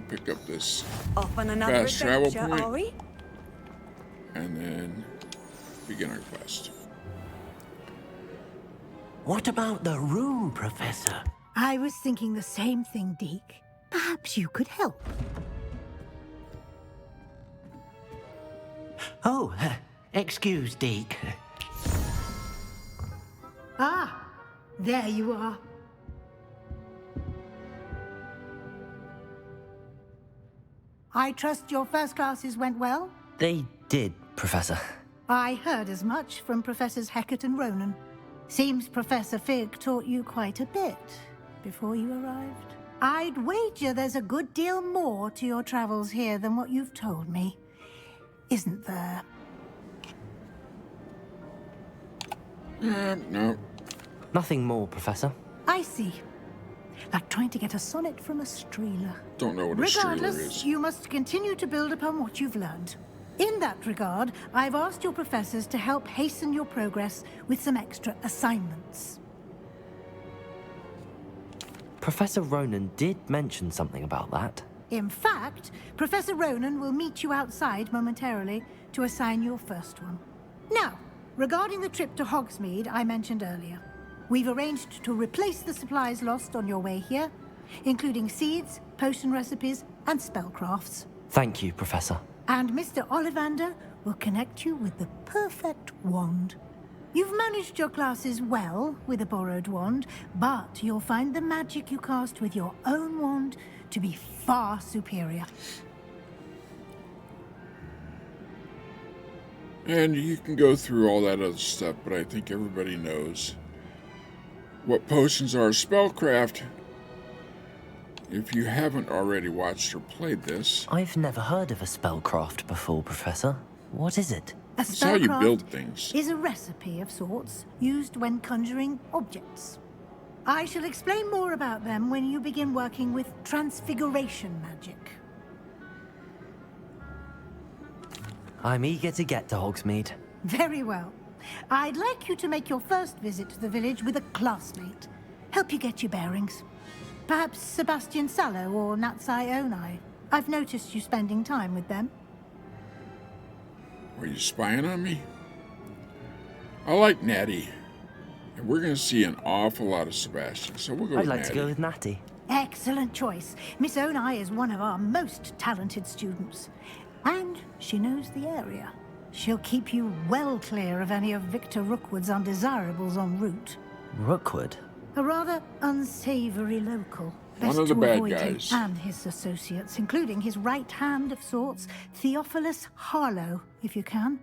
pick up this Off on another fast travel adventure, point. are we? And then begin our quest. What about the room, Professor? I was thinking the same thing, Deke. Perhaps you could help. Oh, excuse, Deke. Ah, there you are. I trust your first classes went well? They did, Professor. I heard as much from Professors Hecat and Ronan. Seems Professor Fig taught you quite a bit before you arrived. I'd wager there's a good deal more to your travels here than what you've told me. Isn't there? No. Nothing more, Professor. I see. Like trying to get a sonnet from a streeler. Don't know what a streeler Regardless, is. you must continue to build upon what you've learned. In that regard, I've asked your professors to help hasten your progress with some extra assignments. Professor Ronan did mention something about that. In fact, Professor Ronan will meet you outside momentarily to assign your first one. Now, regarding the trip to Hogsmeade I mentioned earlier, we've arranged to replace the supplies lost on your way here, including seeds, potion recipes, and spellcrafts. Thank you, Professor. And Mr. Ollivander will connect you with the perfect wand. You've managed your classes well with a borrowed wand, but you'll find the magic you cast with your own wand to be far superior. And you can go through all that other stuff, but I think everybody knows what potions are. Spellcraft, if you haven't already watched or played this, I've never heard of a spellcraft before, Professor. What is it? A it's how you spellcraft build things. is a recipe of sorts used when conjuring objects. I shall explain more about them when you begin working with transfiguration magic. I'm eager to get to Hogsmeade. Very well. I'd like you to make your first visit to the village with a classmate. Help you get your bearings. Perhaps Sebastian Sallow or Natsai Onai. I've noticed you spending time with them. Are you spying on me? I like Natty. And we're going to see an awful lot of Sebastian, so we'll go I'd with like Natty. to go with Natty. Excellent choice. Miss Onai is one of our most talented students. And she knows the area. She'll keep you well clear of any of Victor Rookwood's undesirables en route. Rookwood? A rather unsavory local. One Best of the to bad avoid him guys. and his associates, including his right hand of sorts, Theophilus Harlow, if you can.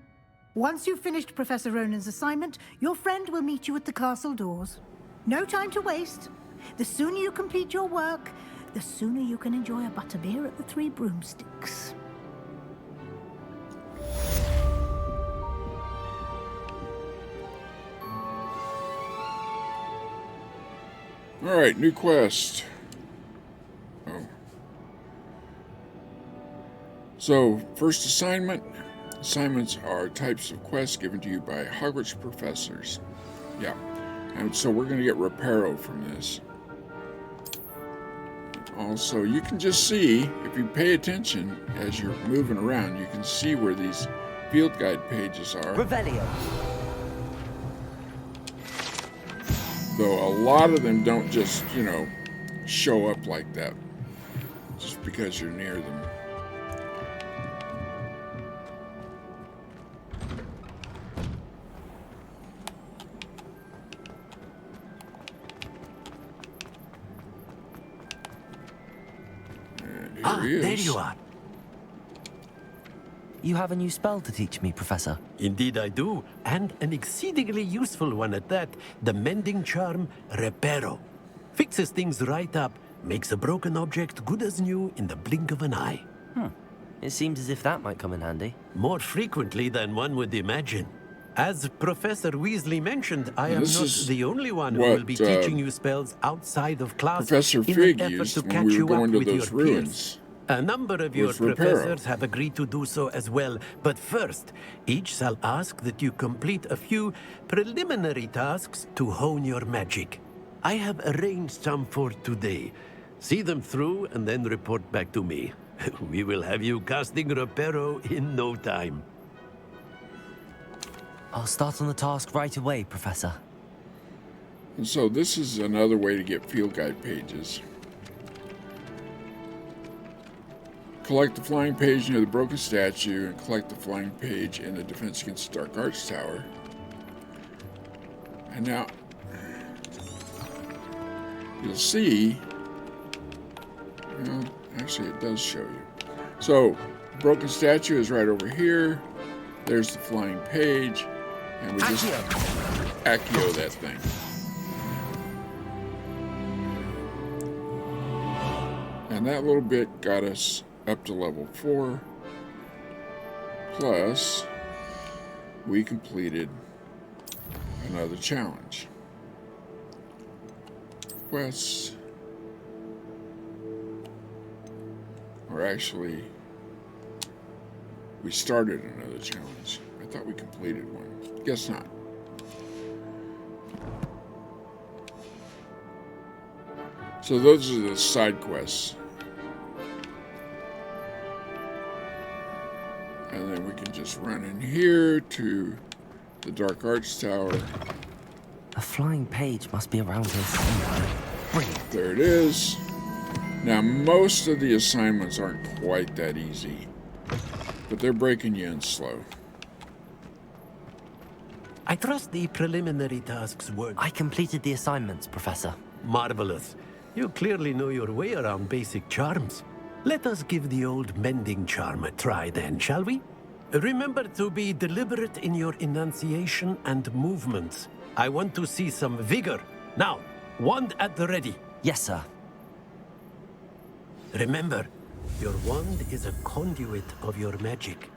Once you've finished Professor Ronan's assignment, your friend will meet you at the castle doors. No time to waste. The sooner you complete your work, the sooner you can enjoy a butterbeer at the Three Broomsticks. Alright, new quest. Oh. So, first assignment. Assignments are types of quests given to you by Hogwarts professors. Yeah. And so we're going to get Reparo from this. Also, you can just see, if you pay attention as you're moving around, you can see where these field guide pages are. Revelio. Though a lot of them don't just, show up like that. Just because you're near them. And here he There is. you are. You have a new spell to teach me, Professor. Indeed I do, and an exceedingly useful one at that. The mending charm, Reparo. Fixes things right up, makes a broken object good as new in the blink of an eye. It seems as if that might come in handy. More frequently than one would imagine. As Professor Weasley mentioned, I am This not is the only one who what, will be teaching you spells outside of class Professor in Fig an effort used to when catch we were you up going to with those your peers. ruins. A number of your with Reparo. professors have agreed to do so as well, but first, each shall ask that you complete a few preliminary tasks to hone your magic. I have arranged some for today. See them through and then report back to me. We will have you casting Reparo in no time. I'll start on the task right away, Professor. And so this is another way to get field guide pages. Collect the flying page near the broken statue and collect the flying page in the Defense Against the Dark Arts Tower. And now you'll see, well, actually it does show you. So, broken statue is right over here. There's the flying page. And we just Accio that thing. And that little bit got us up to level 4. Plus, we completed another challenge. Quests. Or actually, we started another challenge. I thought we completed one. Guess not. So those are the side quests. And then we can just run in here to the Dark Arts Tower. A flying page must be around here somewhere. Brilliant. There it is. Now, most of the assignments aren't quite that easy, but they're breaking you in slow. I trust the preliminary tasks were I completed the assignments, Professor. marvelous. You clearly know your way around basic charms. Let us give the old mending charm a try then, shall we? Remember to be deliberate in your enunciation and movements. I want to see some vigor. Now, wand at the ready. Yes, sir. Remember, your wand is a conduit of your magic.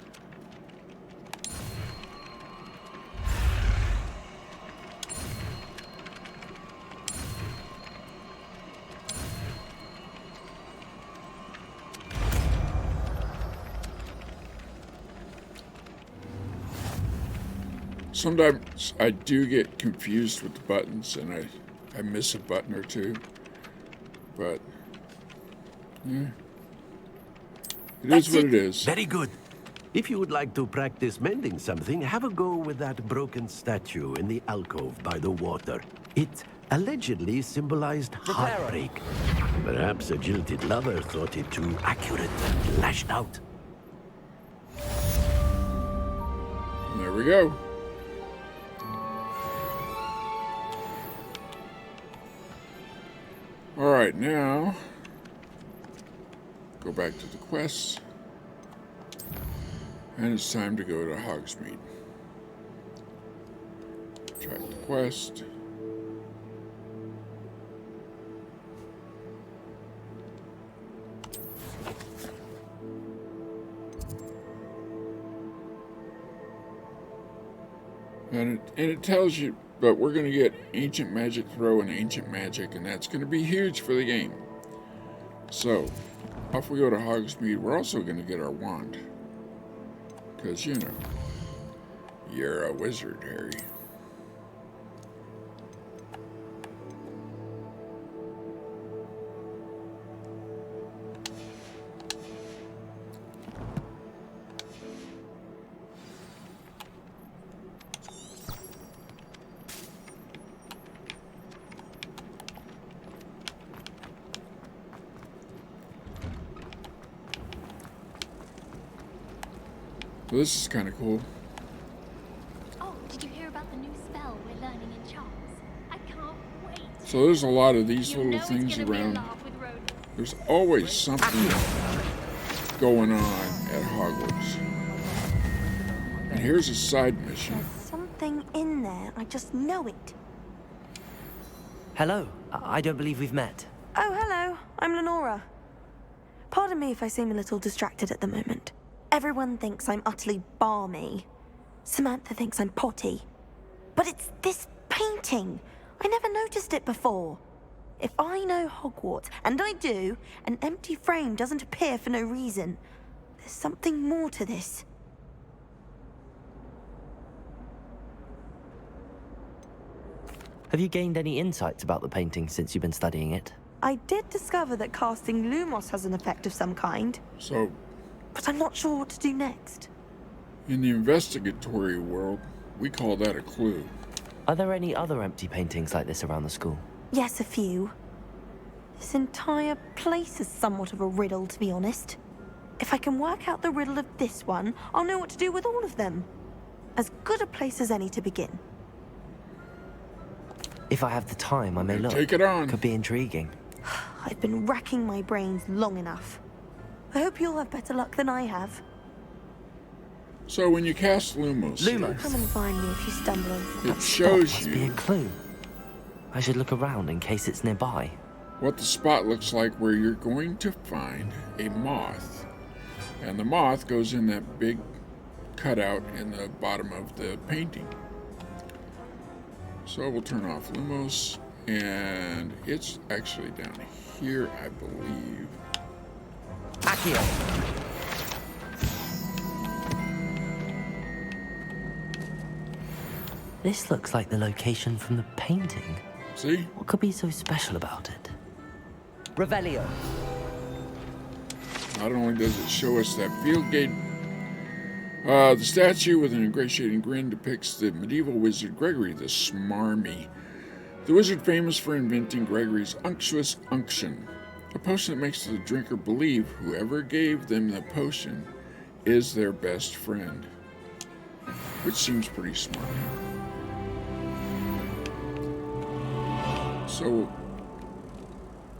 Sometimes I do get confused with the buttons and I miss a button or two, but yeah, it is what it is. Very good. If you would like to practice mending something, have a go with that broken statue in the alcove by the water. It allegedly symbolized heartbreak. Perhaps a jilted lover thought it too accurate and lashed out. There we go. All right, now go back to the quests, and it's time to go to Hogsmeade. Track the quest. And it tells you, but we're going to get Ancient Magic Throw and Ancient Magic, and that's going to be huge for the game. So, off we go to Hogsmeade. We're also going to get our wand. Because, you know, you're a wizard, Harry. So this is kind of cool. Oh, did you hear about the new spell we're learning in Charles? I can't wait. So there's a lot of these You little know it's things gonna be a around. laugh with Ronan. There's always something going on at Hogwarts. And here's a side mission. There's something in there. I just know it. Hello. I don't believe we've met. Oh, hello. I'm Lenora. Pardon me if I seem a little distracted at the moment. Everyone thinks I'm utterly balmy. Samantha thinks I'm potty. But it's this painting. I never noticed it before. If I know Hogwarts, and I do, an empty frame doesn't appear for no reason. There's something more to this. Have you gained any insights about the painting since you've been studying it? I did discover that casting Lumos has an effect of some kind, So, but I'm not sure what to do next. in the investigatory world, we call that a clue. Are there any other empty paintings like this around the school? Yes, a few. This entire place is somewhat of a riddle, to be honest. If I can work out the riddle of this one, I'll know what to do with all of them. As good a place as any to begin. If I have the time, I may look. Take it on. Could be intriguing. I've been racking my brains long enough. I hope you'll have better luck than I have. So when you cast Lumos, Lumos. Come and find me if you stumble over it that. shows Must be a you clue. I should look around in case it's nearby. what the spot looks like where you're going to find a moth. And the moth goes in that big cutout in the bottom of the painting. So we'll turn off Lumos, and it's actually down here, I believe. Accio! This looks like the location from the painting. See? What could be so special about it? Revelio. Not only does it show us that field gate, the statue with an ingratiating grin depicts the medieval wizard Gregory the Smarmy. The wizard famous for inventing Gregory's unctuous unction, a potion that makes the drinker believe whoever gave them the potion is their best friend. Which seems pretty smart. So,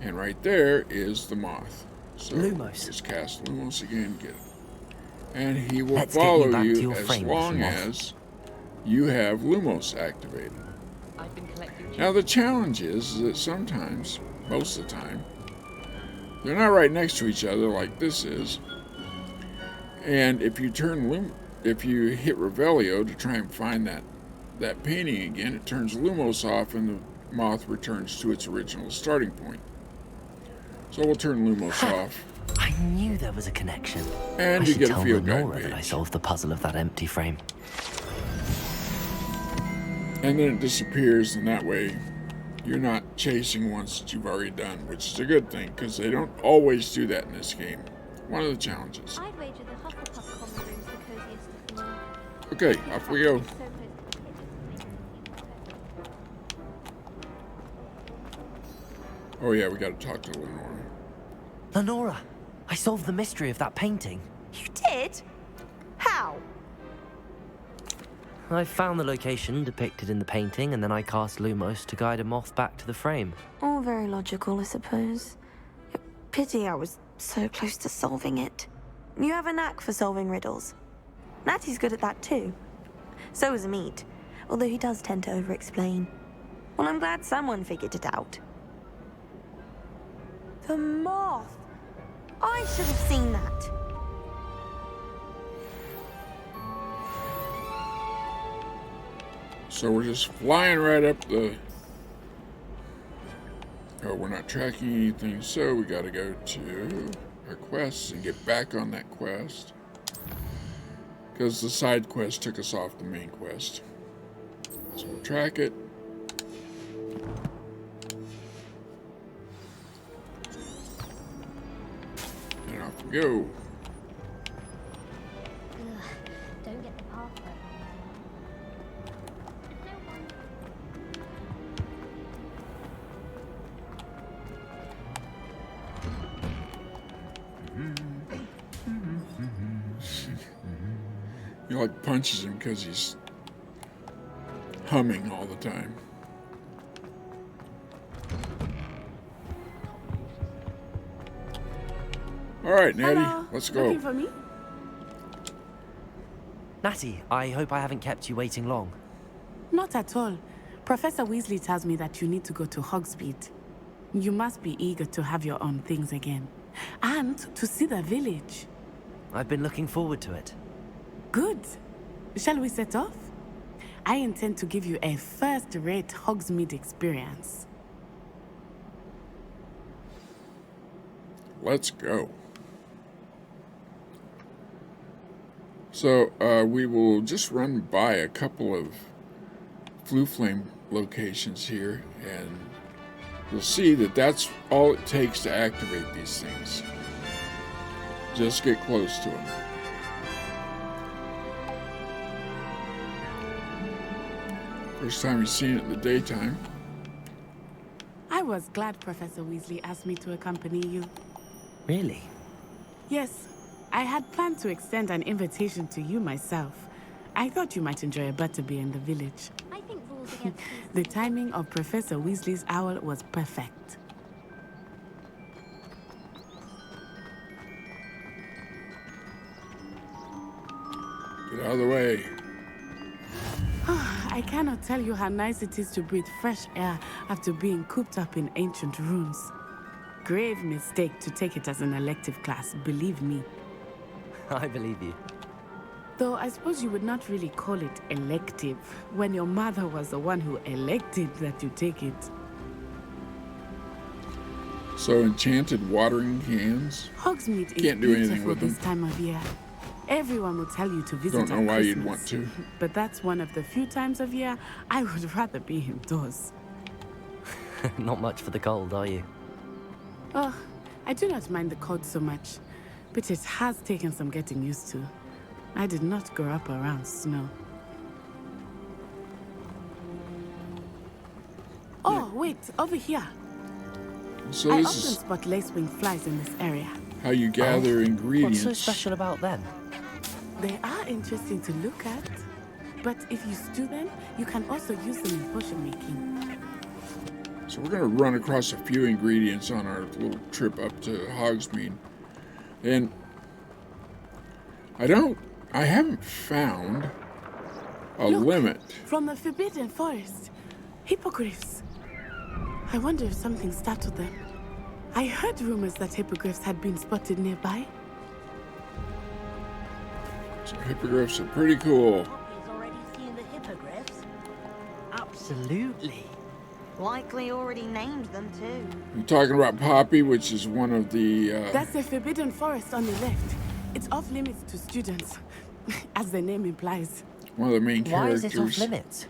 and right there is the moth. So Lumos. just cast Lumos again, get it. And he will Let's get you follow back to you your as frame, long Mr. Moth. as you have Lumos activated. Now the challenge is that sometimes, most of the time, they're not right next to each other like this is. And if you if you hit Revelio to try and find that painting again, it turns Lumos off and the moth returns to its original starting point. So we'll turn Lumos off. I knew there was a connection. And I you should get a tell field guide Lenora that I page. solved the puzzle of that empty frame. And then it disappears, and that way you're not chasing ones that you've already done, which is a good thing, because they don't always do that in this game. One of the challenges. I'd wager the Hufflepuff common room's the coziest of them all. Okay, off we go. So cozy, it just makes Oh yeah, we gotta talk to Lenora. Lenora, I solved the mystery of that painting. You did? How? I found the location depicted in the painting, and then I cast Lumos to guide a moth back to the frame. All very logical, I suppose. Pity I was so close to solving it. You have a knack for solving riddles. Natty's good at that too. So is Mead, although he does tend to over-explain. Well, I'm glad someone figured it out. The moth! I should have seen that. So we're just flying right up the... Oh, we're not tracking anything, so we gotta go to our quests and get back on that quest. Because the side quest took us off the main quest. So we'll track it. And off we go. Ugh, don't get the pathway. No one. He like punches him because he's humming all the time. All right, Natty, Hello. let's go. Looking for me? Natty, I hope I haven't kept you waiting long. Not at all. Professor Weasley tells me that you need to go to Hogsmeade. You must be eager to have your own things again. And to see the village. I've been looking forward to it. Good. Shall we set off? I intend to give you a first-rate Hogsmeade experience. Let's go. So, we will just run by a couple of Flue Flame locations here and you'll see that that's all it takes to activate these things. Just get close to them. First time you've seen it in the daytime. I was glad Professor Weasley asked me to accompany you. Really? Yes, I had planned to extend an invitation to you myself. I thought you might enjoy a butterbeer in the village. I think rules against The timing of Professor Weasley's owl was perfect. Get out of the way. I cannot tell you how nice it is to breathe fresh air after being cooped up in ancient ruins. Grave mistake to take it as an elective class, believe me. I believe you. Though I suppose you would not really call it elective when your mother was the one who elected that you take it. So enchanted watering cans. Hogsmeade is Can't do anything beautiful with them. this time of year. Everyone will tell you to visit Don't know at why you'd Christmas, want to. but that's one of the few times of year I would rather be indoors. Not much for the cold, are you? Oh, I do not mind the cold so much, but it has taken some getting used to. I did not grow up around snow. Oh, wait, over here. So I this often is spot lacewing flies in this area. how you gather ingredients. What's so special about them? They are interesting to look at, but if you stew them, you can also use them in potion making. So we're going to run across a few ingredients on our little trip up to Hogsmeade. And I haven't found a Look, limit. From the Forbidden Forest. Hippogriffs. I wonder if something startled them. I heard rumors that hippogriffs had been spotted nearby. So hippogriffs are pretty cool. Poppy's already seen the hippogriffs. Absolutely. Likely already named them too. I'm talking about Poppy, which is one of the... That's the Forbidden Forest on the left. It's off limits to students, as the name implies. one of the main Why is characters. it off limits?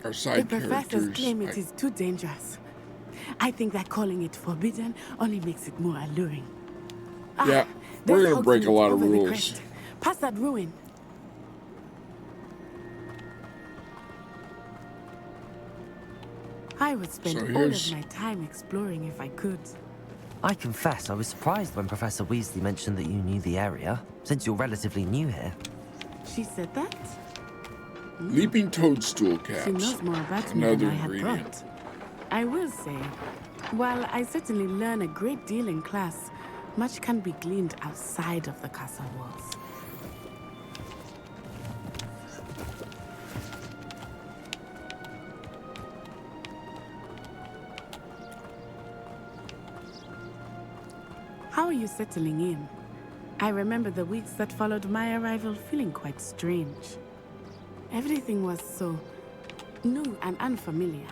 Our The side professors characters. claim it is too dangerous. I think that calling it forbidden only makes it more alluring. Yeah, there's we're gonna break a Hogsmeade lot of over the rules. crest. Past that ruin. I would spend So all here's- of my time exploring if I could. I confess I was surprised when Professor Weasley mentioned that you knew the area, since you're relatively new here. She said that? Leaping toadstool caps. She knows more about me Another than I had ingredient. thought. I will say, while I certainly learn a great deal in class, much can be gleaned outside of the castle walls. How are you settling in? I remember the weeks that followed my arrival feeling quite strange. Everything was so new and unfamiliar.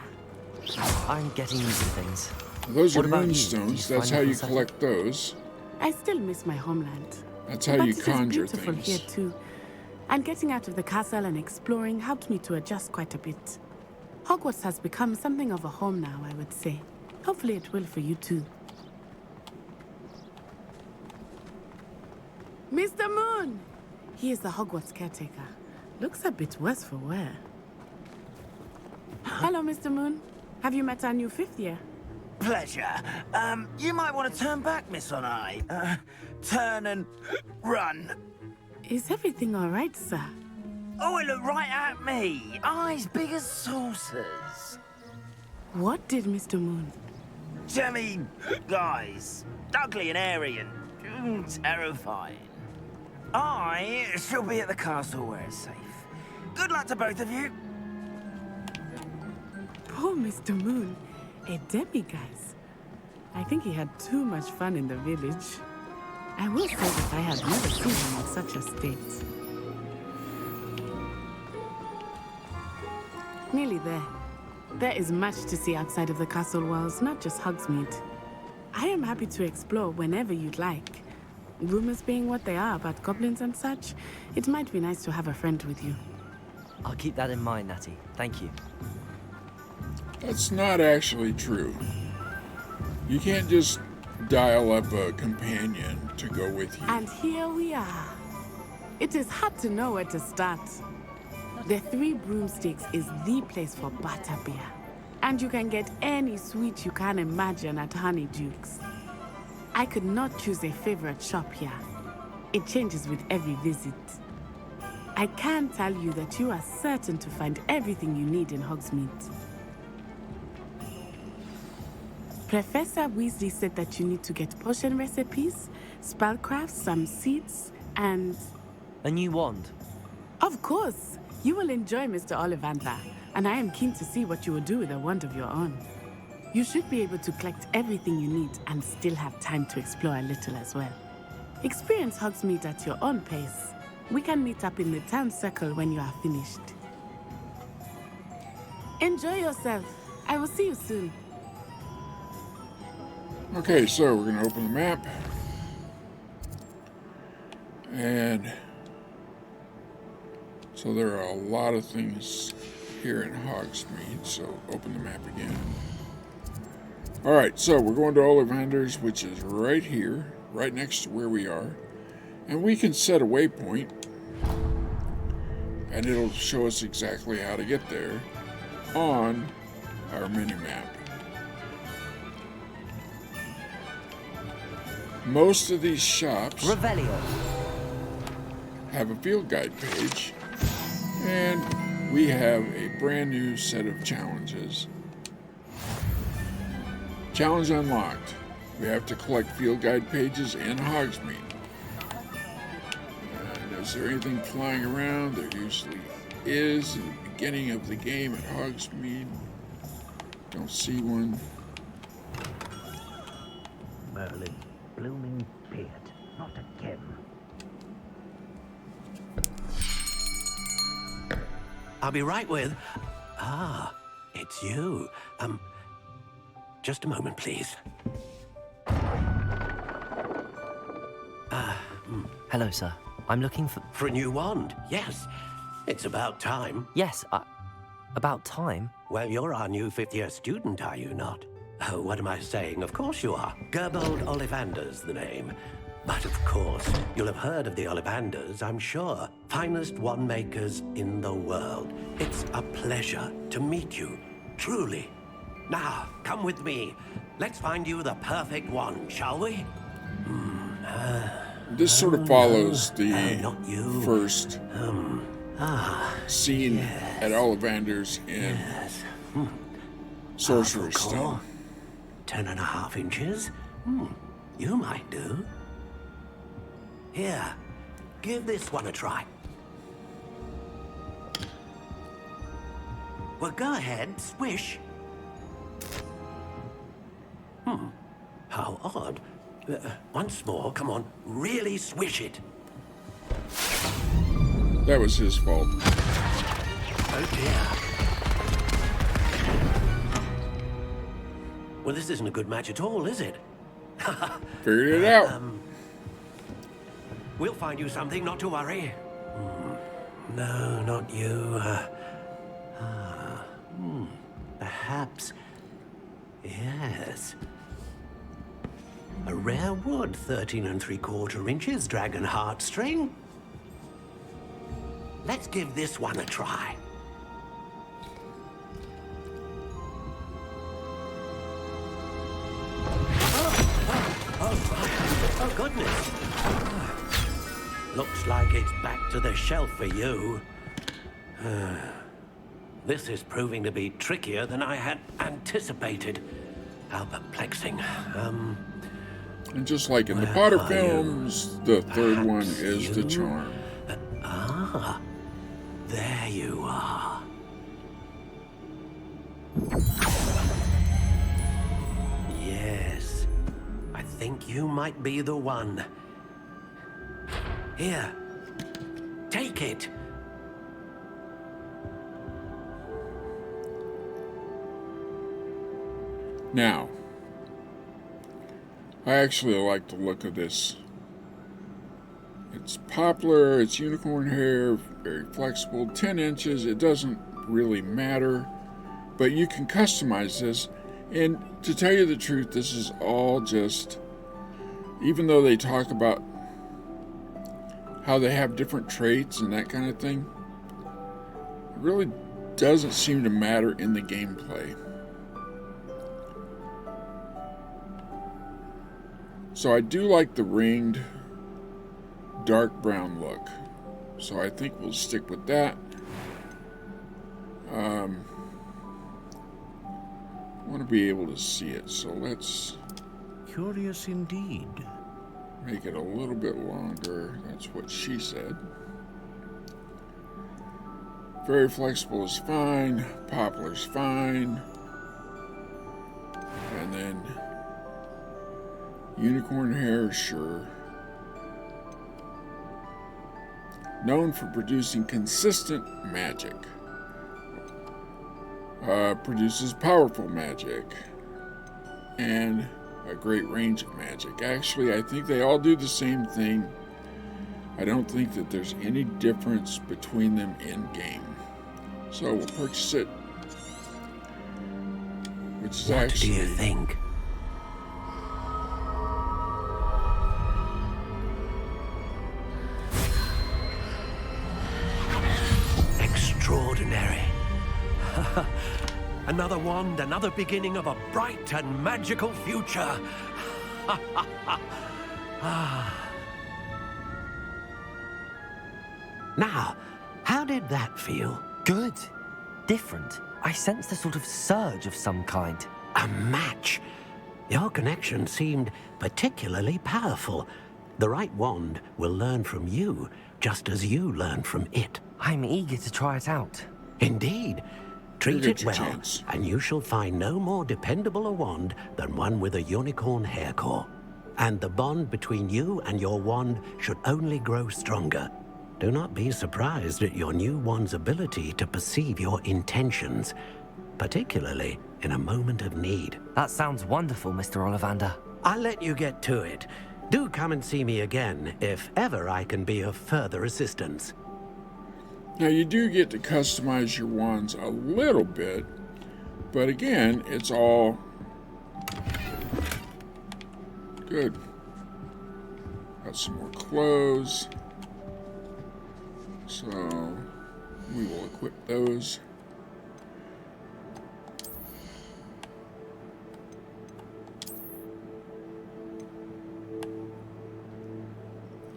I'm getting used to things. Those are What about you? moonstones. Do you That's find how it you settled? collect those. I still miss my homeland. That's how But you it is conjure beautiful things. here too. And getting out of the castle and exploring helped me to adjust quite a bit. Hogwarts has become something of a home now, I would say. Hopefully it will for you too. Mr. Moon! He is the Hogwarts caretaker. Looks a bit worse for wear. Hello, Mr. Moon. Have you met our new fifth year? Pleasure. You might want to turn back, Miss On-Eye. Turn and run. Is everything all right, sir? Oh, it looked right at me. Eyes big as saucers. What did Mr. Moon? Jemmy guys. Ugly and airy and terrifying. I shall be at the castle where it's safe. Good luck to both of you. Poor Mr. Moon. A demiguise. I think he had too much fun in the village. I will say that I have never seen him in such a state. Nearly there. There is much to see outside of the castle walls, not just Hogsmeade. I am happy to explore whenever you'd like. Rumors being what they are about goblins and such, it might be nice to have a friend with you. I'll keep that in mind, Natty. Thank you. That's not actually true. You can't just dial up a companion to go with you. And here we are. It is hard to know where to start. The Three Broomsticks is the place for butterbeer. And you can get any sweet you can imagine at Honeydukes. I could not choose a favorite shop here. It changes with every visit. I can tell you that you are certain to find everything you need in Hogsmeade. Professor Weasley said that you need to get potion recipes, spellcrafts, some seeds, and... A new wand. Of course! You will enjoy Mr. Ollivander, and I am keen to see what you will do with a wand of your own. You should be able to collect everything you need and still have time to explore a little as well. Experience Hogsmeade at your own pace. We can meet up in the town circle when you are finished. Enjoy yourself. I will see you soon. Okay, so we're going to open the map. And so there are a lot of things here in Hogsmeade, so open the map again. Alright, so we're going to Ollivander's, which is right here, right next to where we are. And we can set a waypoint, and it'll show us exactly how to get there on our mini-map. Most of these shops Revelio. have a field guide page, and we have a brand new set of challenges. Challenge unlocked. We have to collect field guide pages in Hogsmeade. And is there anything flying around? There usually is in the beginning of the game at Hogsmeade. Don't see one. Merlin, blooming beard, not again. I'll be right with... Ah, it's you. Just a moment, please. Hello, sir. I'm looking for... For a new wand, yes. It's about time. Yes, about time. Well, you're our new fifth-year student, are you not? Oh, what am I saying? Of course you are. Gerbold Ollivander's the name. But of course, you'll have heard of the Ollivanders, I'm sure. Finest wand makers in the world. It's a pleasure to meet you, truly. Now, come with me. Let's find you the perfect wand, shall we? This sort of follows the not you. first scene at Ollivander's in Sorcerer's Stone. 10.5 inches? You might do. Here, give this one a try. Well, go ahead, swish. How odd. Once more, come on, really swish it. That was his fault. Oh dear. Well, this isn't a good match at all, is it? Figured it out. We'll find you something, not to worry. No, not you. Perhaps. Yes. A rare wood, 13 3/4 inches, dragon heartstring. Let's give this one a try. Oh, goodness. Looks like it's back to the shelf for you. This is proving to be trickier than I had anticipated. How perplexing. And just like in the Potter films, the third one is the charm. Ah, there you are. Yes, I think you might be the one. Here, take it. Now, I actually like the look of this. It's poplar, it's unicorn hair, very flexible, 10 inches, it doesn't really matter. But you can customize this And to tell you the truth, this is all just, even though they talk about how they have different traits and that kind of thing, it really doesn't seem to matter in the gameplay. So I do like the ringed dark brown look. So I think we'll stick with that. I want to be able to see it, so let's Curious indeed. make it a little bit longer. That's what she said. Very flexible is fine. Poplar's fine. And then unicorn hair, sure. Known for producing consistent magic. Produces powerful magic. And a great range of magic. Actually, I think they all do the same thing. I don't think that there's any difference between them in game. So we'll purchase it. Which is What actually... do you think? Extraordinary. Another wand, another beginning of a bright and magical future. Now, how did that feel? Good. Different. I sensed a sort of surge of some kind. A match. Your connection seemed particularly powerful. The right wand will learn from you, just as you learn from it. I'm eager to try it out. Indeed. Treat You'll it get your well, chance. and you shall find no more dependable a wand than one with a unicorn hair core. And the bond between you and your wand should only grow stronger. Do not be surprised at your new wand's ability to perceive your intentions, particularly in a moment of need. That sounds wonderful, Mr. Ollivander. I'll let you get to it. Do come and see me again if ever I can be of further assistance. Now you do get to customize your wands a little bit, but again, it's all good. Got some more clothes, so we will equip those.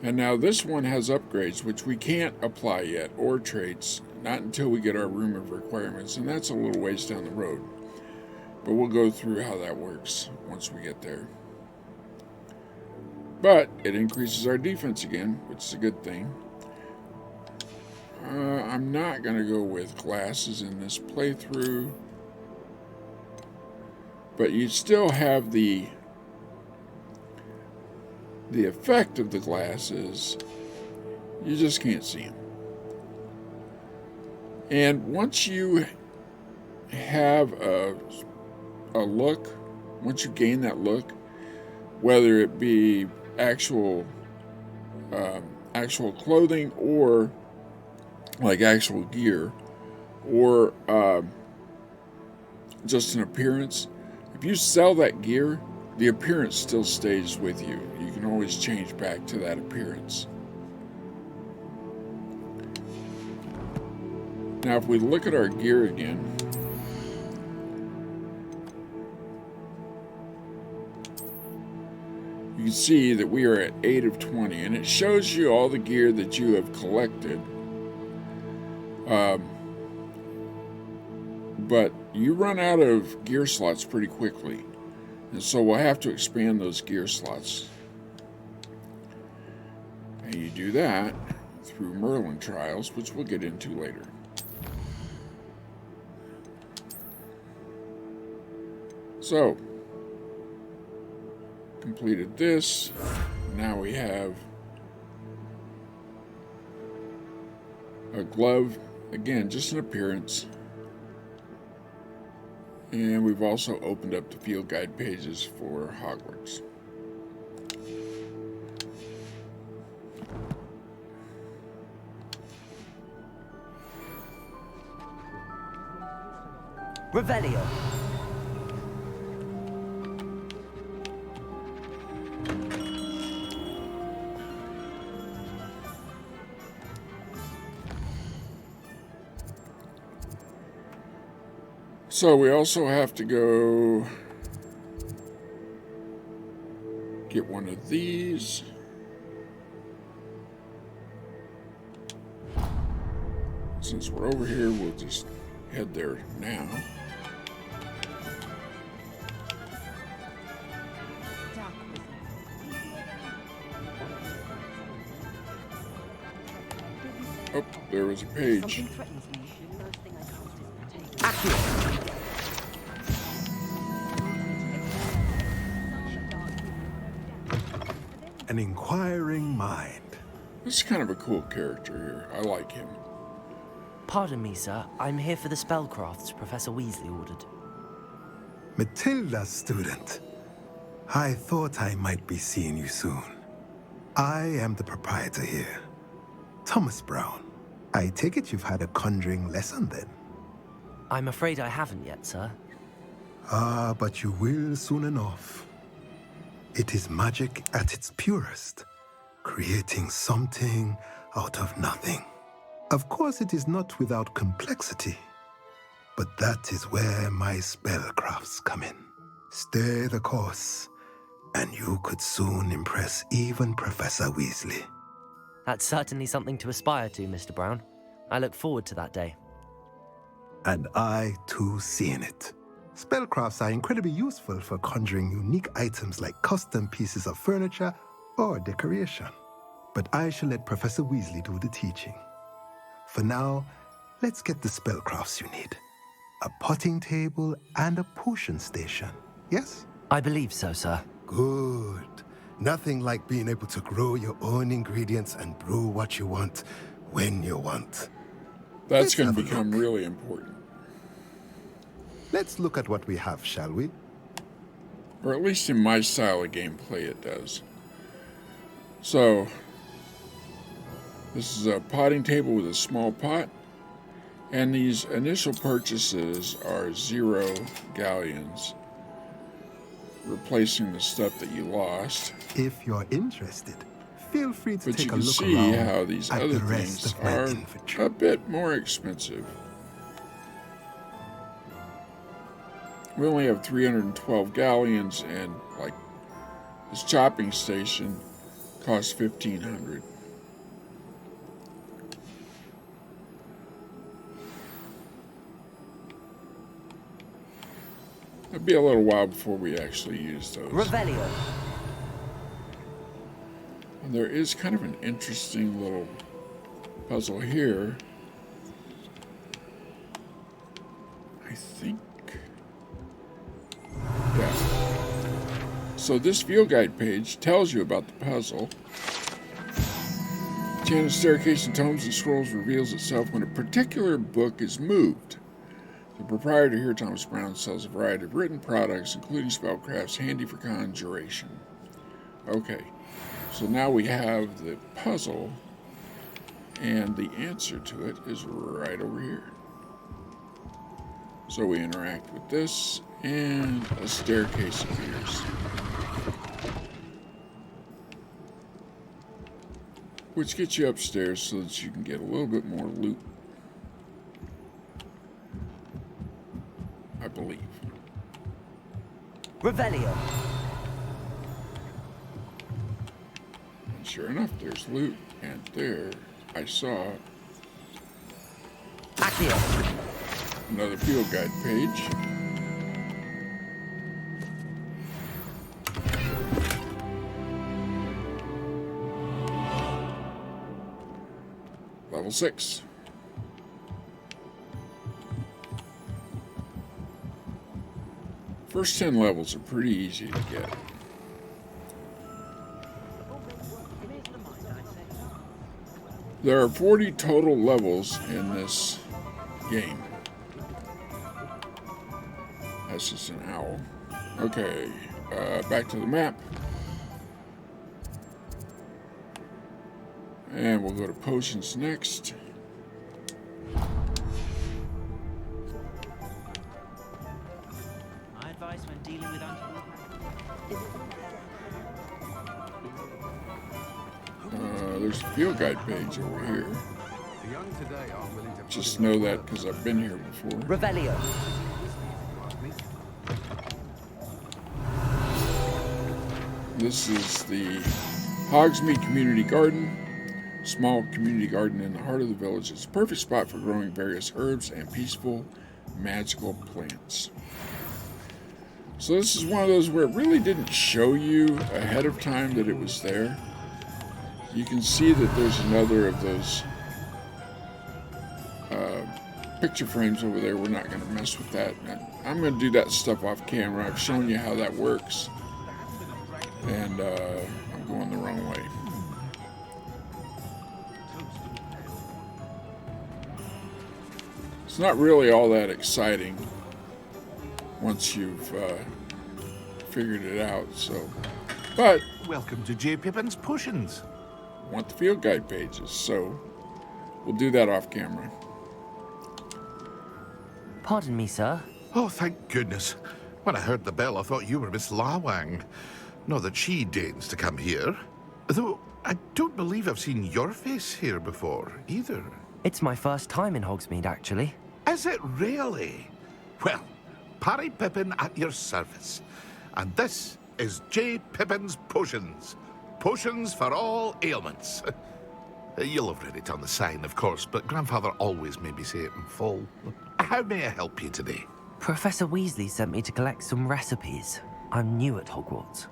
And now this one has upgrades, which we can't apply yet, or traits, not until we get our room of requirements, and that's a little ways down the road. But we'll go through how that works once we get there. But it increases our defense again, which is a good thing. I'm not going to go with glasses in this playthrough, but you still have the effect of the glasses. You just can't see them. And once you have a look, once you gain that look, whether it be actual clothing or like actual gear, or just an appearance, if you sell that gear, the appearance still stays with you. You can always change back to that appearance. Now, if we look at our gear again, you can see that we are at 8 of 20, and it shows you all the gear that you have collected. But you run out of gear slots pretty quickly. And so we'll have to expand those gear slots. And you do that through Merlin trials, which we'll get into later. So, completed this. Now we have a glove. Again, just an appearance. And we've also opened up the field guide pages for Hogwarts. Revelio. So we also have to go get one of these. Since we're over here, we'll just head there now. Oh, there was a page. An inquiring mind. This is kind of a cool character here. I like him. Pardon me, sir. I'm here for the spellcrafts Professor Weasley ordered. Matilda, student. I thought I might be seeing you soon. I am the proprietor here, Thomas Brown. I take it you've had a conjuring lesson then? I'm afraid I haven't yet, sir. Ah, but you will soon enough. It is magic at its purest, creating something out of nothing. Of course, it is not without complexity, but that is where my spellcrafts come in. Stay the course, and you could soon impress even Professor Weasley. That's certainly something to aspire to, Mr. Brown. I look forward to that day. And I, too, seeing it. Spellcrafts are incredibly useful for conjuring unique items like custom pieces of furniture or decoration. But I shall let Professor Weasley do the teaching. For now, let's get the spellcrafts you need. A potting table and a potion station, yes? I believe so, sir. Good. Nothing like being able to grow your own ingredients and brew what you want when you want. That's going to become really important. Let's look at what we have, shall we? Or at least in my style of gameplay it does. So, this is a potting table with a small pot. And these initial purchases are 0 galleons, replacing the stuff that you lost. If you're interested, feel free to take a look But you can see around how these at other the rest things of my are inventory. a bit more expensive. We only have 312 galleons, and like this chopping station costs 1,500. It'll be a little while before we actually use those. Revelio. And there is kind of an interesting little puzzle here. I think. Yeah. So this field guide page tells you about the puzzle. Enchanted staircase in tomes and scrolls reveals itself when a particular book is moved. The proprietor here, Thomas Brown, sells a variety of written products, including spellcrafts handy for conjuration. Okay, so now we have the puzzle, and the answer to it is right over here. So we interact with this, and a staircase appears. Which gets you upstairs so that you can get a little bit more loot. I believe. Revelio. And sure enough, there's loot, and there I saw Accio. another field guide page. Level 6. First 10 levels are pretty easy to get. There are 40 total levels in this game. That's just an owl. Okay, back to the map. And we'll go to potions next. When dealing with there's a field guide page over here. Just know that because I've been here before. Revelio. This is the Hogsmeade Community Garden. Small community garden in the heart of the village. It's a perfect spot for growing various herbs and peaceful magical plants. So this is one of those where it really didn't show you ahead of time that it was there. You can see that there's another of those picture frames over there. We're not going to mess with that. I'm going to do that stuff off camera. I've shown you how that works. And I'm going the wrong way. It's not really all that exciting once you've figured it out. So, but welcome to J. Pippin's Potions. Want the field guide pages, so we'll do that off camera. Pardon me, sir. Oh, thank goodness. When I heard the bell, I thought you were Miss Lawang. Not that she deigns to come here. Though I don't believe I've seen your face here before, either. It's my first time in Hogsmeade, actually. Is it really? Well, Parry Pippin at your service. And this is J. Pippin's Potions. Potions for all ailments. You'll have read it on the sign, of course, but Grandfather always made me say it in full. How may I help you today? Professor Weasley sent me to collect some recipes. I'm new at Hogwarts.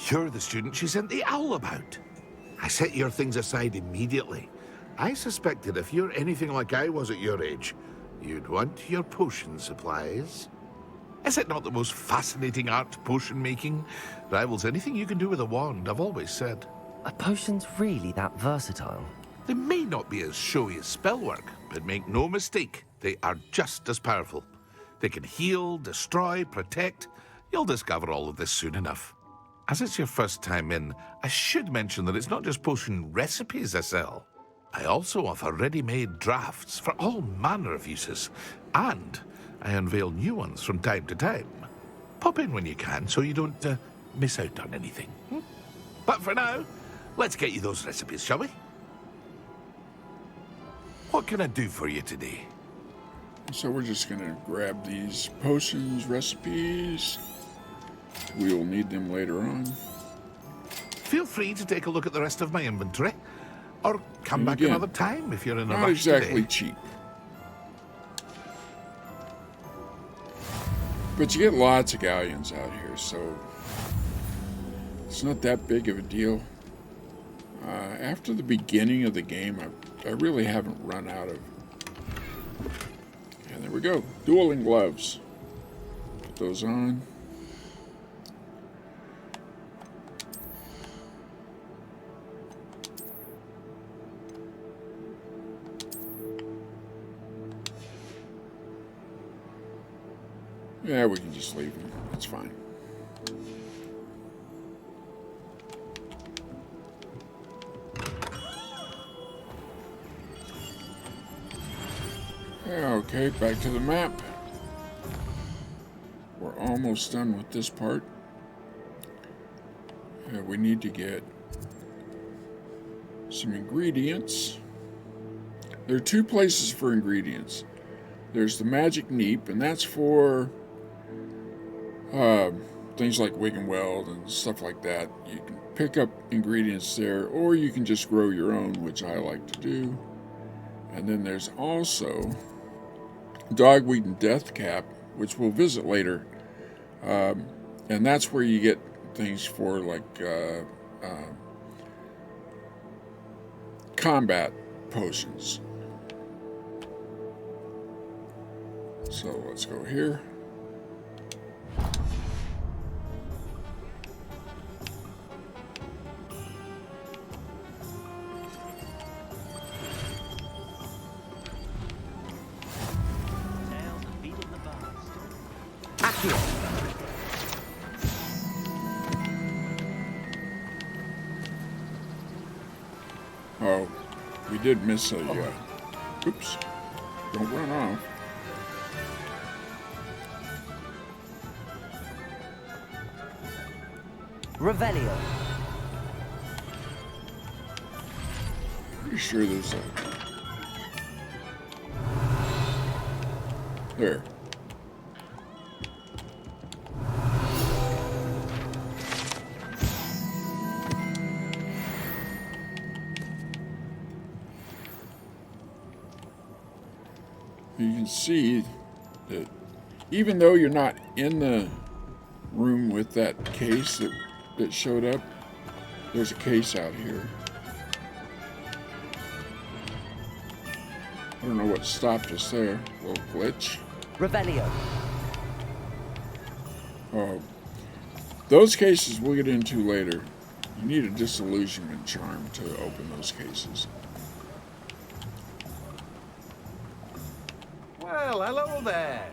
You're the student she sent the owl about. I set your things aside immediately. I suspected if you're anything like I was at your age, you'd want your potion supplies. Is it not the most fascinating art, potion making? Rivals anything you can do with a wand, I've always said. Are potions really that versatile? They may not be as showy as spellwork, but make no mistake, they are just as powerful. They can heal, destroy, protect. You'll discover all of this soon enough. As it's your first time in, I should mention that it's not just potion recipes I sell. I also offer ready-made drafts for all manner of uses, and I unveil new ones from time to time. Pop in when you can so you don't miss out on anything. But for now, let's get you those recipes, shall we? What can I do for you today? So we're just going to grab these potions recipes. We will need them later on. Feel free to take a look at the rest of my inventory, or come back another time if you're in a not rush exactly today. cheap. But you get lots of galleons out here, so it's not that big of a deal. After the beginning of the game, I really haven't run out of. And there we go, dueling gloves. Put those on. Yeah, we can just leave them. That's fine. Okay, back to the map. We're almost done with this part. We need to get some ingredients. There are two places for ingredients. There's the magic neep, and that's for things like wig and weld and stuff like that. You can pick up ingredients there, or you can just grow your own, which I like to do. And then there's also dogweed and death cap, which we'll visit later. And that's where you get things for like combat potions. So let's go here. Oh, we did miss a, oops, don't run off. Revelio. Pretty sure there's a... There. You can see that even though you're not in the room with that case that showed up, there's a case out here. I don't know what stopped us there. A little glitch. Revelio. Those cases we'll get into later. You need a disillusionment charm to open those cases. Well, hello there.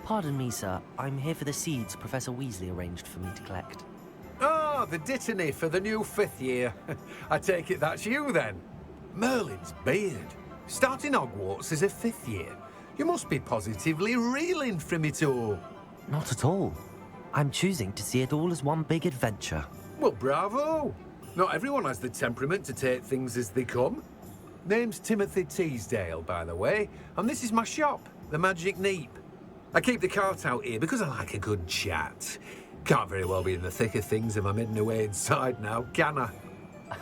Pardon me, sir. I'm here for the seeds Professor Weasley arranged for me to collect. Oh, the dittany for the new 5th year. I take it that's you then. Merlin's beard. Starting Hogwarts as a 5th year. You must be positively reeling from it all. Not at all. I'm choosing to see it all as one big adventure. Well, bravo. Not everyone has the temperament to take things as they come. Name's Timothy Teasdale, by the way, and this is my shop, the Magic Neep. I keep the cart out here because I like a good chat. Can't very well be in the thick of things if I'm hidden away inside now, can I?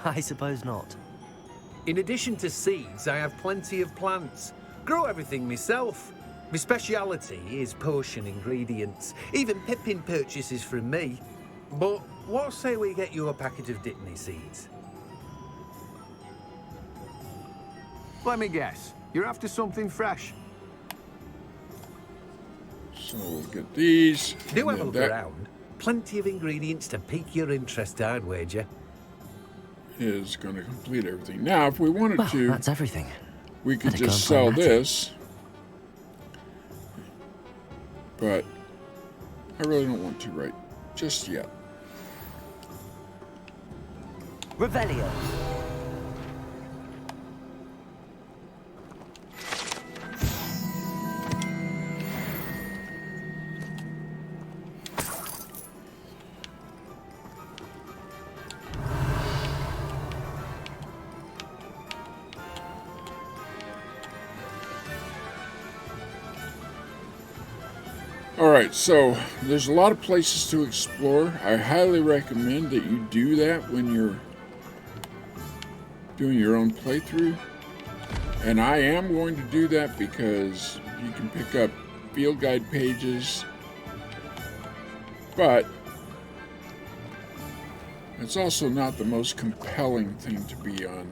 I suppose not. In addition to seeds, I have plenty of plants. Grow everything myself. My speciality is potion ingredients. Even Pippin purchases from me. But what say we get you a packet of Dittany seeds? Let me guess. You're after something fresh. So we'll get these. Do have a look around. Plenty of ingredients to pique your interest, I'd wager. Is going to complete everything. Now, if we wanted Well, to, that's everything. we could Better go just and sell find Matty. this. But I really don't want to right just yet. Revelio. Alright, so there's a lot of places to explore. I highly recommend that you do that when you're doing your own playthrough. And I am going to do that because you can pick up field guide pages. But it's also not the most compelling thing to be on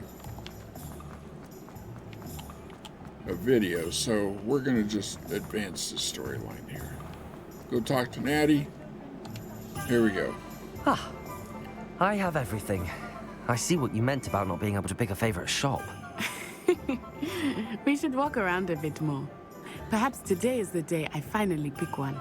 a video. So we're going to just advance the storyline here. Go talk to Natty. Here we go. Ah, I have everything. I see what you meant about not being able to pick a favorite shop. We should walk around a bit more. Perhaps today is the day I finally pick one.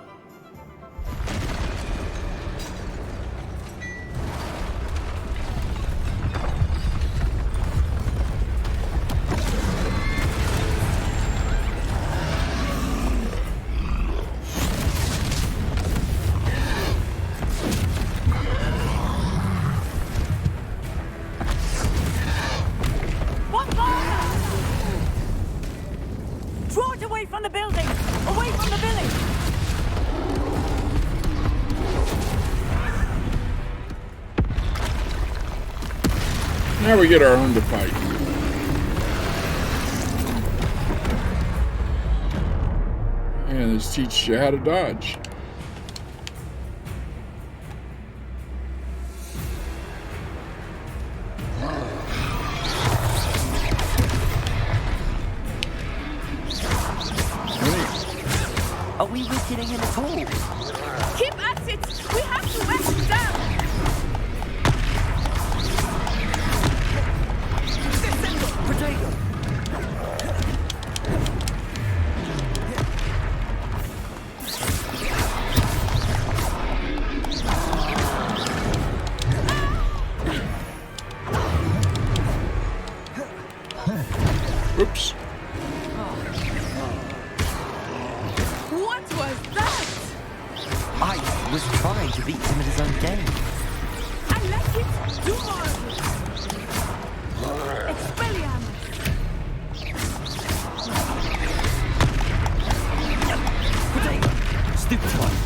Draw it away from the building! Away from the village! Now we get our own to fight. And this teaches you how to dodge. Are we weakening him at all? Keep at it! We have to wear him down! Protego! Oops. What was that? I was trying to beat him at his own game. I like it! Do more of it! Expelliarmus! Protego! Stupid one.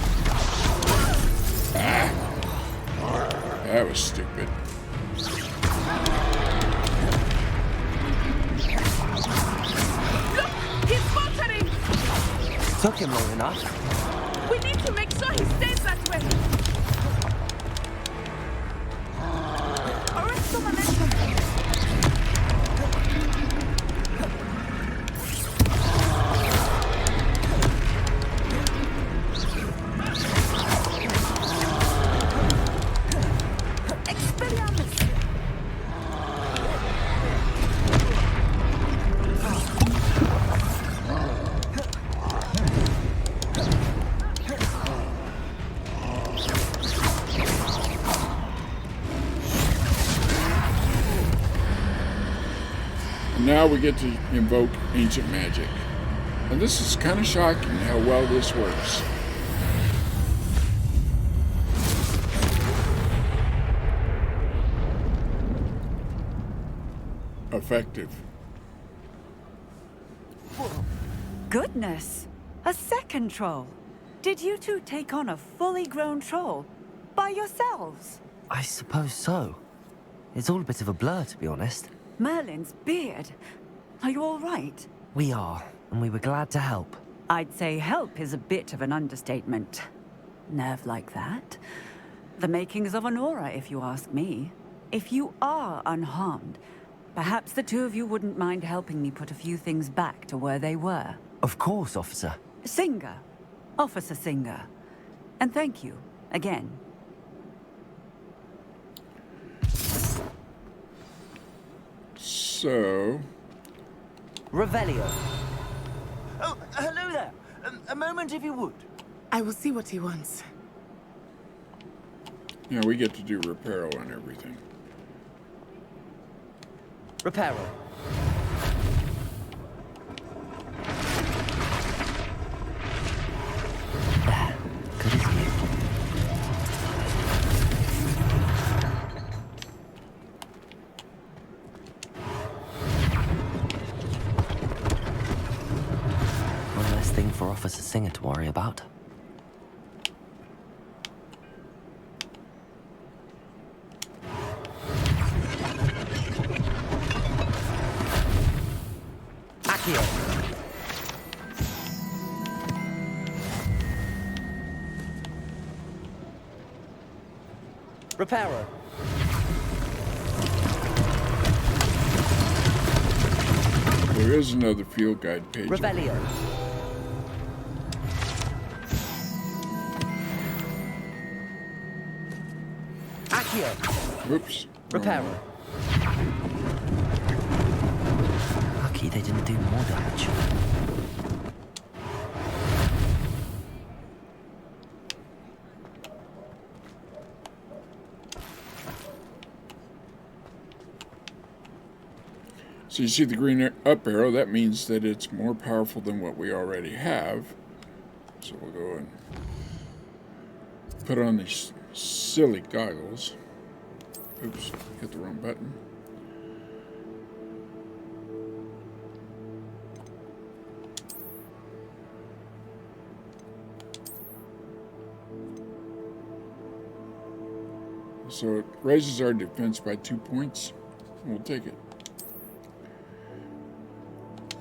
That was stupid. Look Took him long enough. We need to make sure he stays that way. Arrest the momentum. Now we get to invoke ancient magic. And this is kind of shocking how well this works. Effective. Goodness, a second troll. Did you two take on a fully grown troll by yourselves? I suppose so. It's all a bit of a blur, to be honest. Merlin's beard. Are you all right? We are, and we were glad to help. I'd say help is a bit of an understatement. Nerve like that. The makings of an aura, if you ask me. If you are unharmed, perhaps the two of you wouldn't mind helping me put a few things back to where they were. Of course, officer. Singer. Officer Singer. And thank you, again. So... Revelio. Oh, hello there. A moment if you would. I will see what he wants. Yeah, we get to do reparo and everything. Reparo. Good as new. One less thing for Officer Singer to worry about. Accio. Reparo. There is another field guide page. Revelio. Accio. Whoops. Reparo. Lucky they didn't do more damage. So you see the green up arrow, that means that it's more powerful than what we already have. So we'll go and put on these silly goggles. Oops, hit the wrong button. So it raises our defense by 2 points. We'll take it.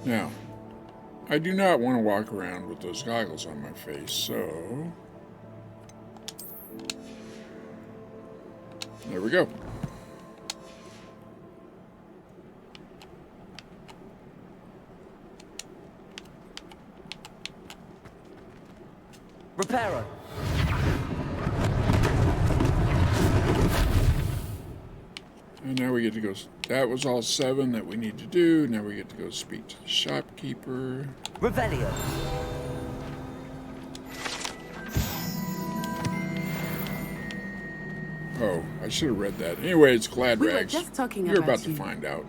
Now, I do not want to walk around with those goggles on my face, so... there we go. Reparo. And now we get to go... that was all 7 that we need to do. Now we get to go speak to the shopkeeper. Revelio. Oh, I should have read that. Anyway, it's Glad We were Rags. just talking You're about about to you. find out.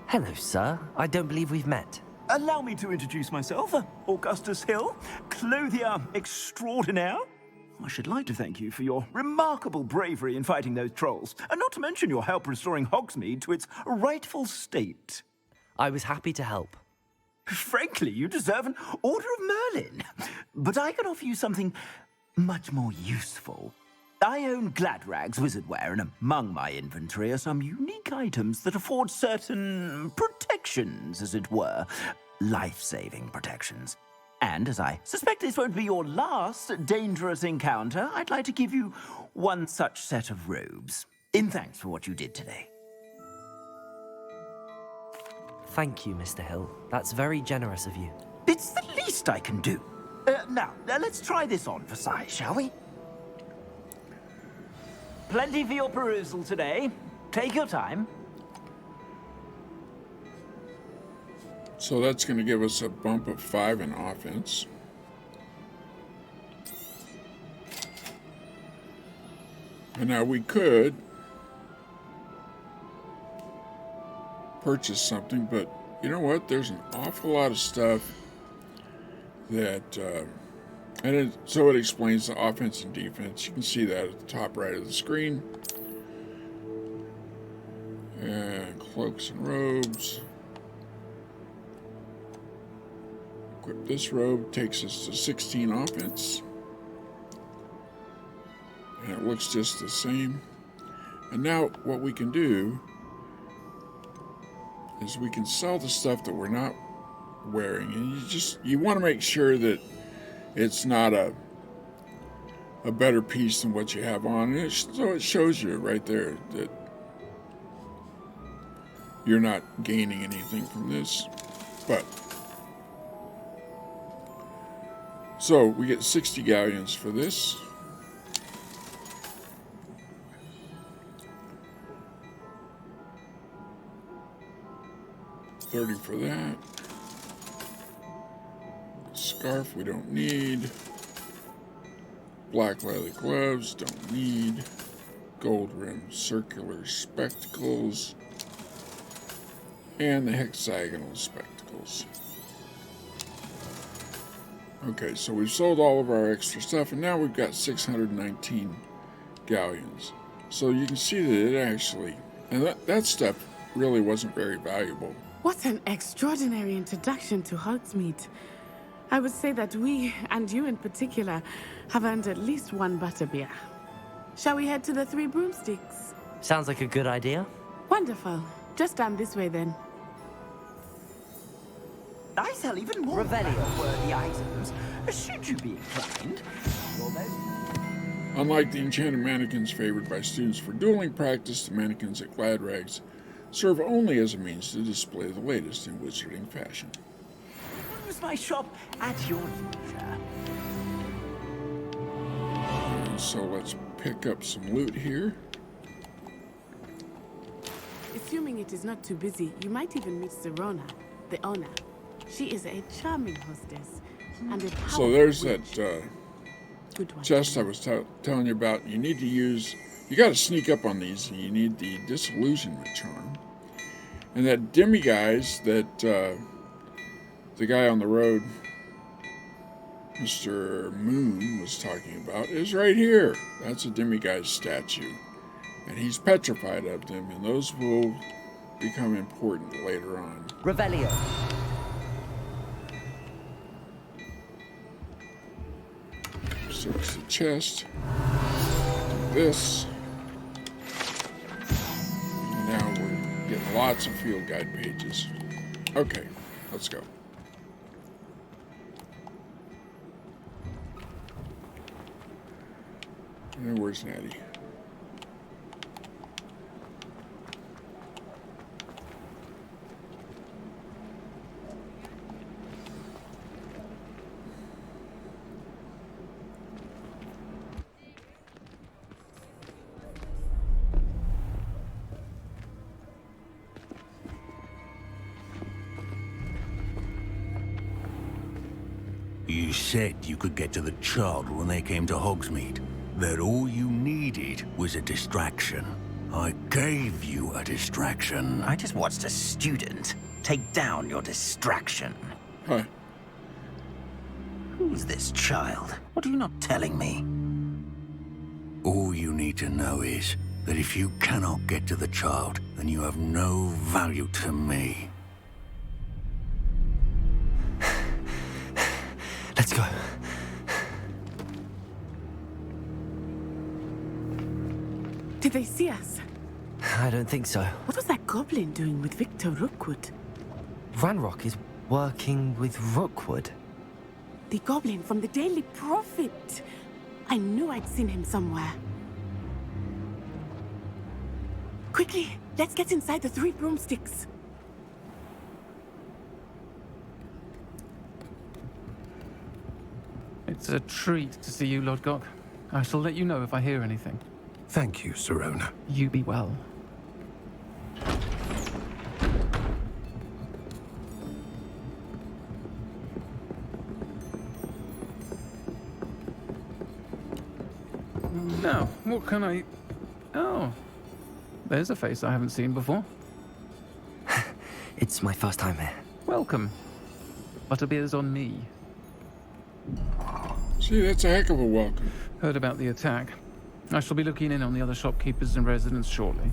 Hello, sir. I don't believe we've met. Allow me to introduce myself, Augustus Hill, clothier extraordinaire. I should like to thank you for your remarkable bravery in fighting those trolls, and not to mention your help restoring Hogsmeade to its rightful state. I was happy to help. Frankly, you deserve an Order of Merlin. But I can offer you something much more useful. I own Gladrag's wizardware, and among my inventory are some unique items that afford certain protections, as it were. life-saving protections. And as I suspect this won't be your last dangerous encounter, I'd like to give you one such set of robes, in thanks for what you did today. Thank you, Mr. Hill. That's very generous of you. It's the least I can do. Now, let's try this on for size, shall we? Plenty for your perusal today. Take your time. So that's going to give us a bump of 5 in offense. And now we could purchase something, but you know what? There's an awful lot of stuff that, so it explains the offense and defense. You can see that at the top right of the screen. And cloaks and robes. Equip this robe, takes us to 16 offense. And it looks just the same. And now what we can do is we can sell the stuff that we're not wearing. And you want to make sure that it's not a better piece than what you have on. And so it shows you right there that you're not gaining anything from this. But so we get 60 galleons for this. $30 for that. Scarf we don't need. Black leather gloves don't need. Gold rimmed circular spectacles. And the hexagonal spectacles. Okay, so we've sold all of our extra stuff, and now we've got 619 galleons. So you can see that it actually, and that stuff really wasn't very valuable. What an extraordinary introduction to Hogsmeade. I would say that we, and you in particular, have earned at least one butterbeer. Shall we head to the Three Broomsticks? Sounds like a good idea. Wonderful. Just down this way then. I sell even more worthy items, should you be inclined. Unlike the enchanted mannequins favored by students for dueling practice, the mannequins at Glad Rags serve only as a means to display the latest in wizarding fashion. Use my shop at your leisure. So let's pick up some loot here. Assuming it is not too busy, you might even meet Serona, the owner. She is a charming hostess and a powerful So there's witch. that chest I was telling you about. You need to use, you got to sneak up on these, and you need the disillusionment charm. And that demiguise that the guy on the road, Mr. Moon, was talking about is right here. That's a demiguise statue. And he's petrified of them, and those will become important later on. Revelio. Search the chest. Do this. And now we're getting lots of field guide pages. Okay, let's go. And where's Natty? You said you could get to the child when they came to Hogsmeade. That all you needed was a distraction. I gave you a distraction. I just watched a student take down your distraction. Huh. Who's this child? What are you not telling me? All you need to know is that if you cannot get to the child, then you have no value to me. Let's go. Did they see us? I don't think so. What was that goblin doing with Victor Rookwood? Ranrock is Working with Rookwood? The goblin from the Daily Prophet. I knew I'd seen him somewhere. Quickly, let's get inside the 3 broomsticks. It's a treat to see you, Lodgok. I shall let you know if I hear anything. Thank you, Sirona. You be well. Now, what can I... Oh, there's a face I haven't seen before. It's my first time here. Welcome. Butterbeer's on me. See, that's a heck of a welcome. Heard about the attack. I shall be looking in on the other shopkeepers and residents shortly.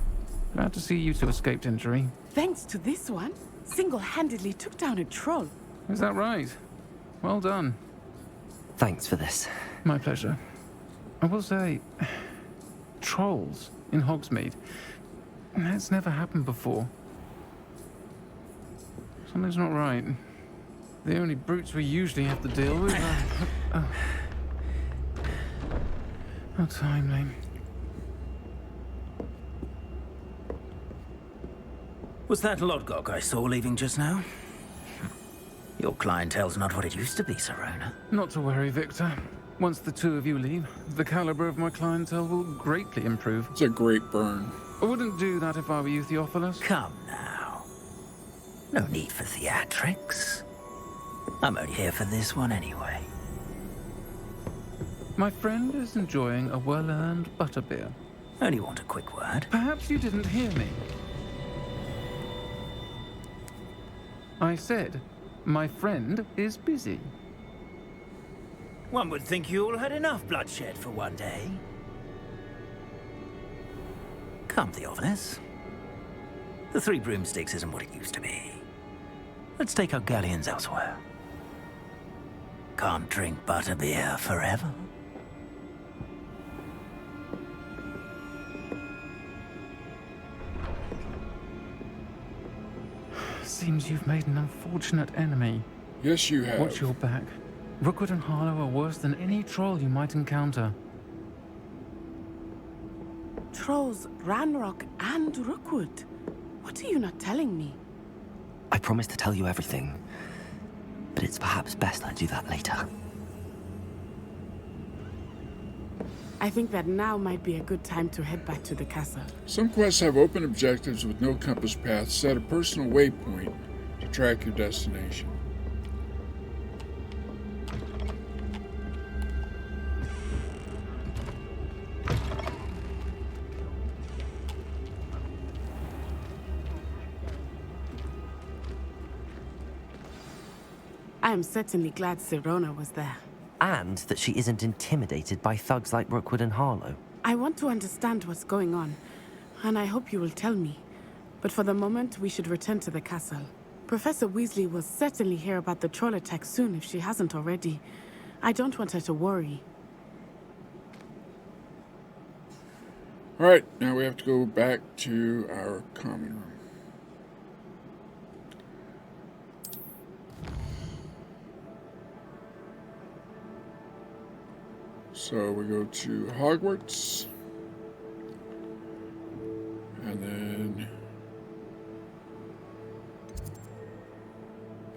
Glad to see you two escaped injury. Thanks to this one, single-handedly took down a troll. Is that right? Well done. Thanks for this. My pleasure. I will say, trolls in Hogsmeade. That's never happened before. Something's not right. The only brutes we usually have to deal with are... How timely. Was that Lodgok I saw leaving just now? Your clientele's not what it used to be, Sirona. Not to worry, Victor. Once the two of you leave, the caliber of my clientele will greatly improve. It's a great burn. I wouldn't do that if I were you, Theophilus. Come now. No need for theatrics. I'm only here for this one anyway. My friend is enjoying a well-earned butterbeer. Only want a quick word. Perhaps you didn't hear me. I said, my friend is busy. One would think you all had enough bloodshed for one day. Come, Theophilus. The 3 broomsticks isn't what it used to be. Let's take our galleons elsewhere. Can't drink butterbeer forever. Seems you've made an unfortunate enemy. Yes, you have. Watch your back. Rookwood and Harlow are worse than any troll you might encounter. Trolls, Ranrock, and Rookwood. What are you not telling me? I promised to tell you everything, but it's perhaps best I do that later. I think that now might be a good time to head back to the castle. Some quests have open objectives with no compass path. Set a personal waypoint to track your destination. I am certainly glad Sirona was there. And that she isn't intimidated by thugs like Rookwood and Harlow. I want to understand what's going on, and I hope you will tell me. But for the moment, we should return to the castle. Professor Weasley will certainly hear about the troll attack soon if she hasn't already. I don't want her to worry. Alright, now we have to go back to our common room. So we go to Hogwarts, and then,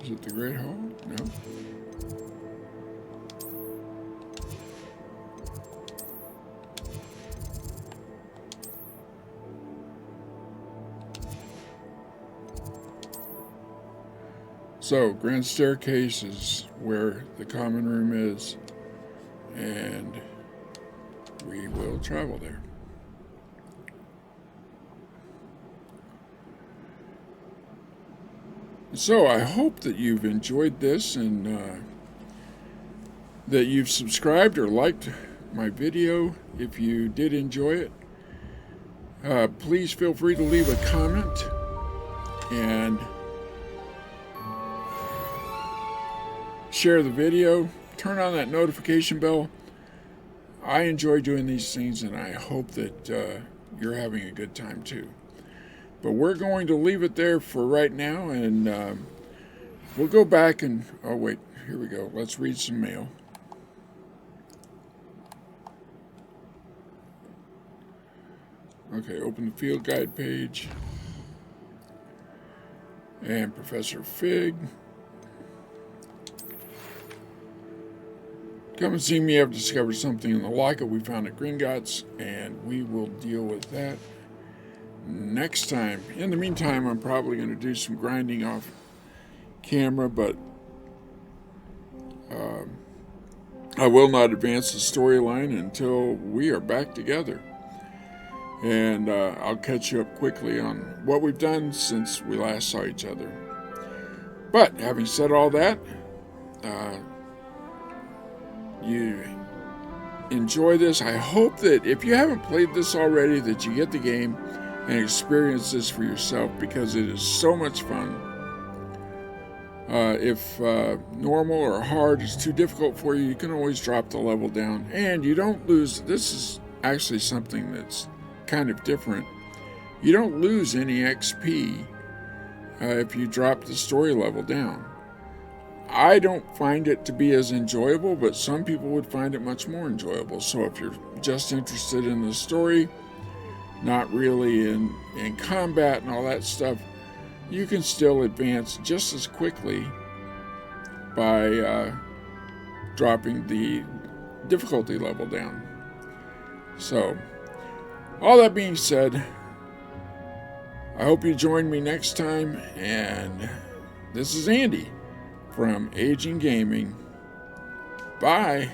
is it the Great Hall? No. So, Grand Staircase is where the common room is, and we will travel there. So, I hope that you've enjoyed this and that you've subscribed or liked my video. If you did enjoy it, please feel free to leave a comment and share the video. Turn on that notification bell. I enjoy doing these things, and I hope that you're having a good time too. But we're going to leave it there for right now, and we'll go back and... Oh, wait. Here we go. Let's read some mail. Okay, open the field guide page. And Professor Fig. Come and see me. I've discovered something in the locket we found at Gringotts, and we will deal with that next time. In the meantime, I'm probably going to do some grinding off camera, but I will not advance the storyline until we are back together. And I'll catch you up quickly on what we've done since we last saw each other. But having said all that, you enjoy this. I hope that if you haven't played this already, that you get the game and experience this for yourself, because it is so much fun. If normal or hard is too difficult for you, you can always drop the level down, and you don't lose. This is actually something that's kind of different. You don't lose any XP if you drop the story level down. I don't find it to be as enjoyable, but some people would find it much more enjoyable. So if you're just interested in the story, not really in combat and all that stuff, you can still advance just as quickly by dropping the difficulty level down. So, all that being said, I hope you join me next time, and this is Andy from Aging Gaming. Bye.